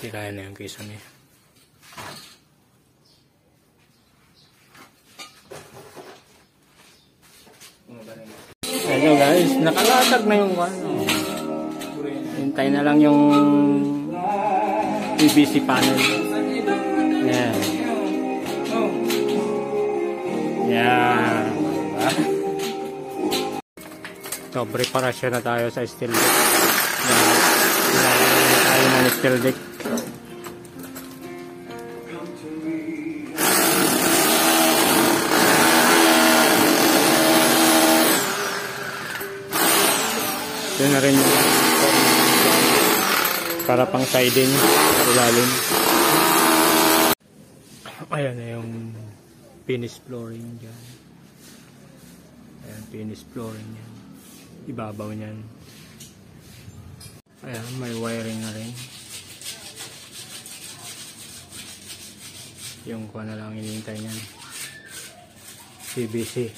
Tirayan na yung kisame niya. Hello guys, nakalatag na yung ano. Hintay na lang yung PVC panel. Yan. Yan. So, preparasyon na tayo sa steel deck. Nilalagay na tayo ng steel deck. Ito na rin yung para pang siding sa ilalim. Ayan na yung finish flooring dyan. Ayan, finish flooring yan. Ibabaw niyan. Ayan, may wiring na rin. Yung kuha na lang hinihintay niyan. PVC.